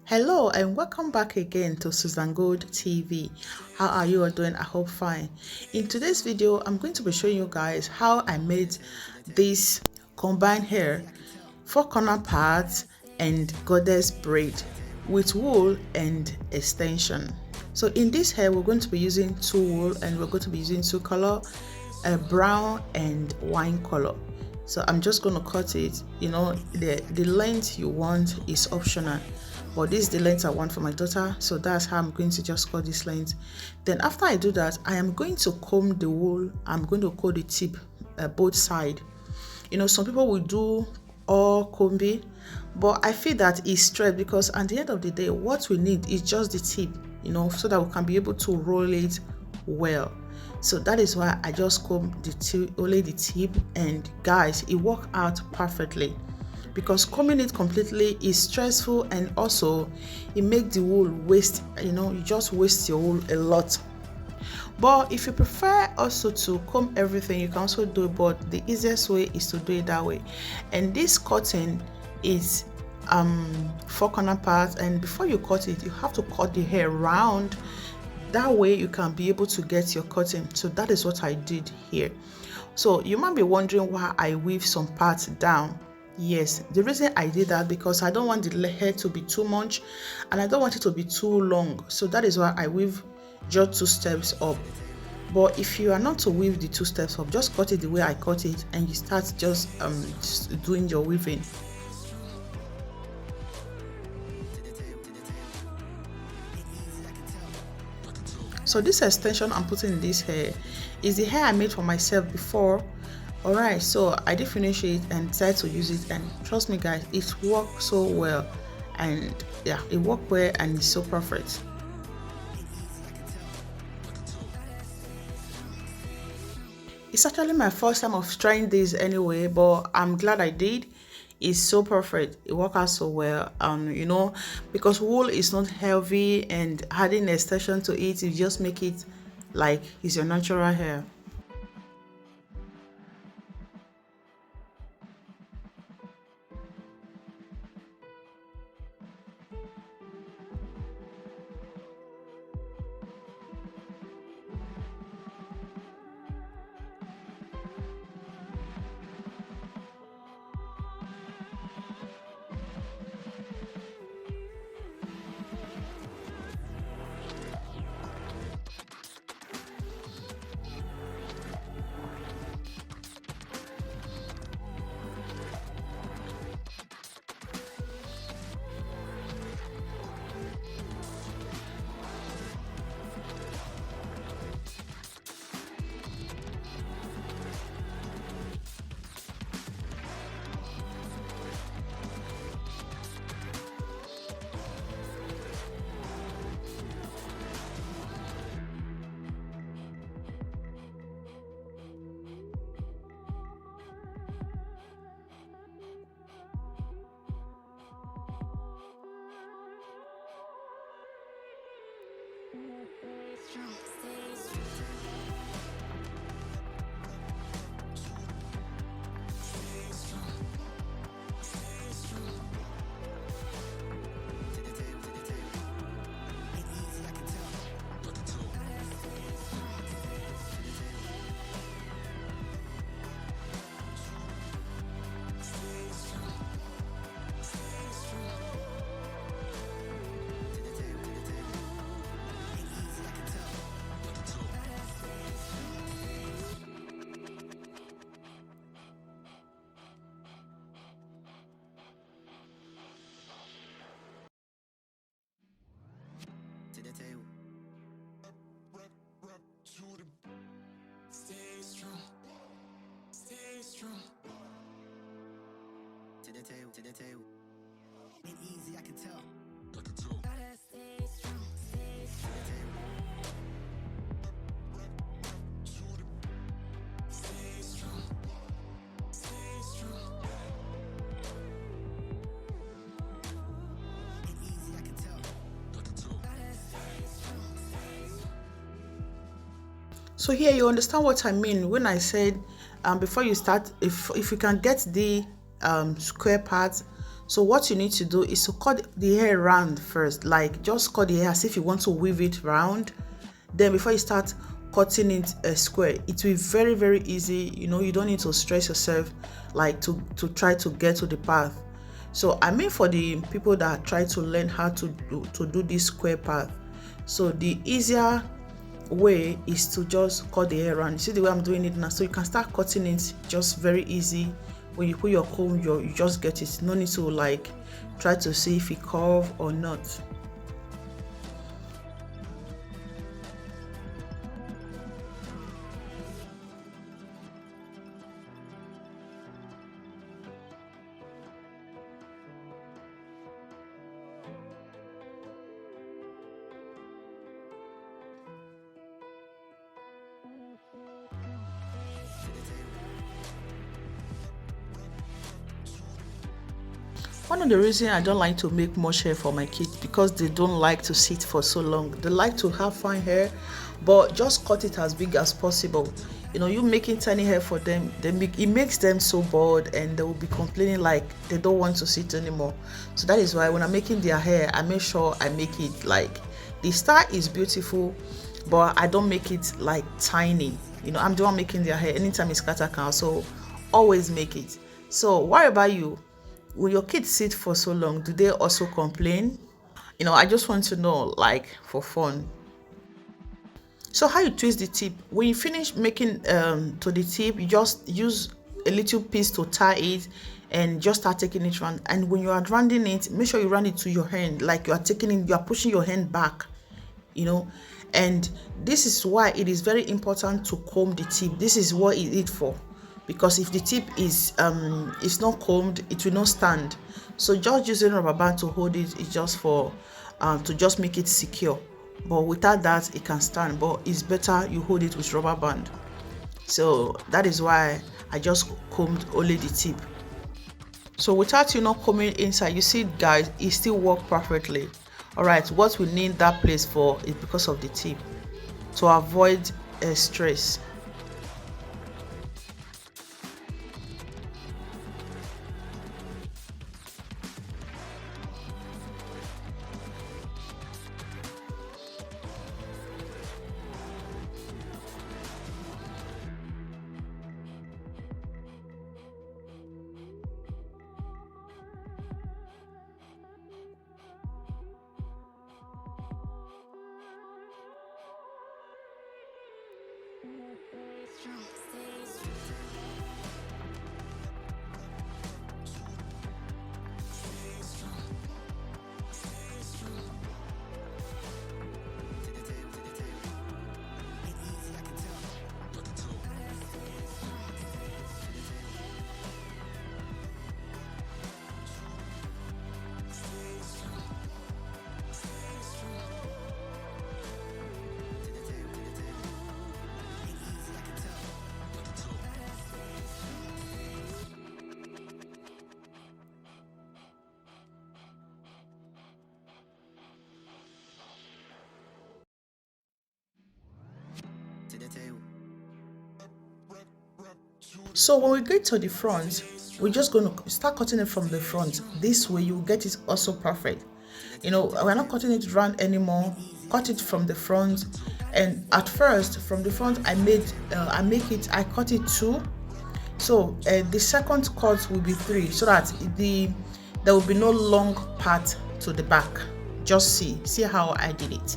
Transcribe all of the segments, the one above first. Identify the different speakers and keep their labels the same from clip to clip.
Speaker 1: Hello and welcome back again to Susan Gold TV. How are you all doing? I hope fine. In today's video, I'm going to be showing you guys how I made this combined hair, 4 corner parts and goddess braid with wool and extension. So in this hair, we're going to be using two wool and we're going to be using two color, brown and wine color. So I'm just going to cut it. You know, the length you want is optional, but this is the length I want for my daughter, so that's how I'm going to just cut this length. Then after I do that, I am going to comb the wool. I'm going to comb the tip, both side. You know, some people will do all combing, but I feel that it's straight because at the end of the day, what we need is just the tip, you know, so that we can be able to roll it well. So that is why I just comb the tip, only the tip, and guys, it worked out perfectly, because combing it completely is stressful and also it makes the wool waste. You know, you just waste your wool a lot. But if you prefer also to comb everything, you can also do it, but the easiest way is to do it that way. And this cutting is 4 corner parts, and before you cut it, you have to cut the hair round. That way you can be able to get your cutting. So that is what I did here. So you might be wondering why I weave some parts down. Yes, the reason I did that because I don't want the hair to be too much and I don't want it to be too long. So that is why I weave just 2 steps up. But if you are not to weave the 2 steps up, just cut it the way I cut it and you start just doing your weaving. So this extension I'm putting in this hair is the hair I made for myself before. Alright, so I did finish it and decided to use it, and trust me guys, it worked so well. And yeah, it worked well and it's so perfect. It's actually my first time of trying this anyway, but I'm glad I did. It's so perfect. It worked out so well. You know, because wool is not heavy and adding extension to it, you just make it like it's your natural hair.
Speaker 2: Stay strong, stay strong. To the tail, to the tail. Ain't easy, I can tell. Gotta stay strong, stay strong. Stay strong, stay strong. Ain't easy, I can tell. Gotta stay strong, stay strong.
Speaker 1: So here you understand what I mean when I said before you start, if you can get the square parts So what you need to do is to cut the hair round first, like just cut the hair as if you want to weave it round. Then before you start cutting it a square, it will be very, very easy. You know, you don't need to stress yourself like to try to get to the path. So I mean, for the people that try to learn how to do this square path, so the easier way is to just cut the hair around. You see the way I'm doing it now, so you can start cutting it just very easy. When you put your comb, you just get it. No need to like try to see if it curve or not. One of the reasons I don't like to make much hair for my kids, because they don't like to sit for so long. They like to have fine hair, but just cut it as big as possible. You know, you making tiny hair for them, it makes them so bored, and they will be complaining like they don't want to sit anymore. So that is why when I'm making their hair, I make sure I make it like the style is beautiful, but I don't make it like tiny. You know, I'm the one making their hair. Anytime it's scatter can, so always make it. So what about you? Will your kids sit for so long? Do they also complain? You know, I just want to know, like, for fun. So how you twist the tip? When you finish making to the tip, you just use a little piece to tie it and just start taking it round. And when you are rounding it, make sure you round it to your hand, like you are pushing your hand back, you know. And this is why it is very important to comb the tip. This is what it is for, because if the tip is not combed, it will not stand. So just using rubber band to hold it is just for to just make it secure, but without that it can stand, but it's better you hold it with rubber band. So that is why I just combed only the tip. So without you not combing inside, you see guys, it still works perfectly. All right, what we need that place for is because of the tip, to avoid stress. So when we get to the front, we're just going to start cutting it from the front. This way you get it also perfect. You know, we're not cutting it round anymore. Cut it from the front. And at first, from the front, I cut it 2. So the second cut will be 3, so that there will be no long part to the back. Just see how I did it.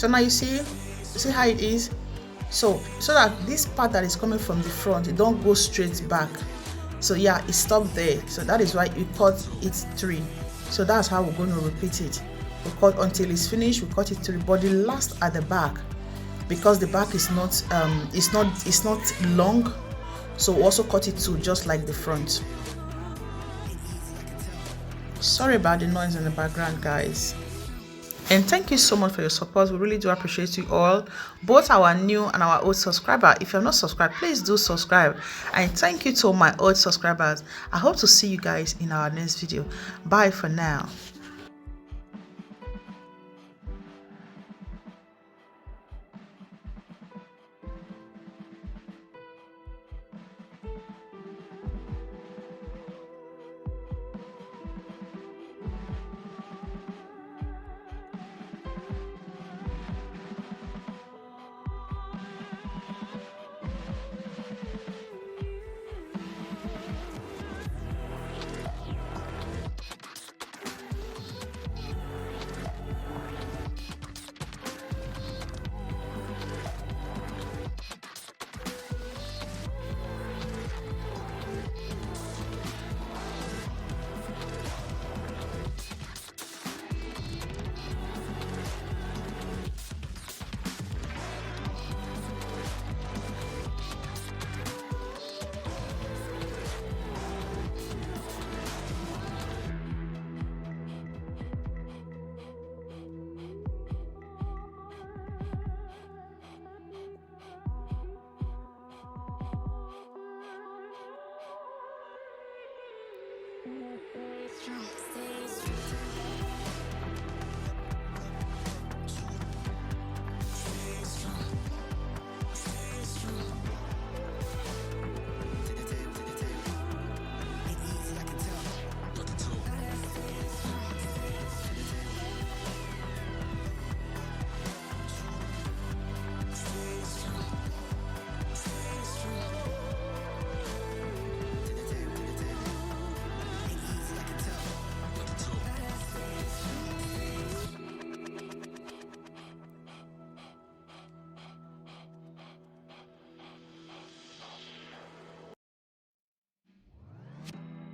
Speaker 1: So now you see how it is. So that this part that is coming from the front, it don't go straight back. So yeah, it stopped there. So that is why we cut it 3. So that's how we're going to repeat it. We cut until it's finished. We cut it 3, but the last at the back, because the back is not it's not long, so we also cut it 2, just like the front. Sorry about the noise in the background, guys. And thank you so much for your support. We really do appreciate you all, both our new and our old subscriber. If you're not subscribed, please do subscribe. And thank you to my old subscribers. I hope to see you guys in our next video. Bye for now.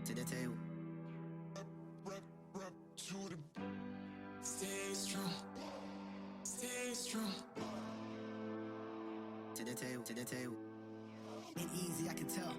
Speaker 2: To the table. Stay strong. Stay strong. To the table. To the table. Ain't easy, I can tell.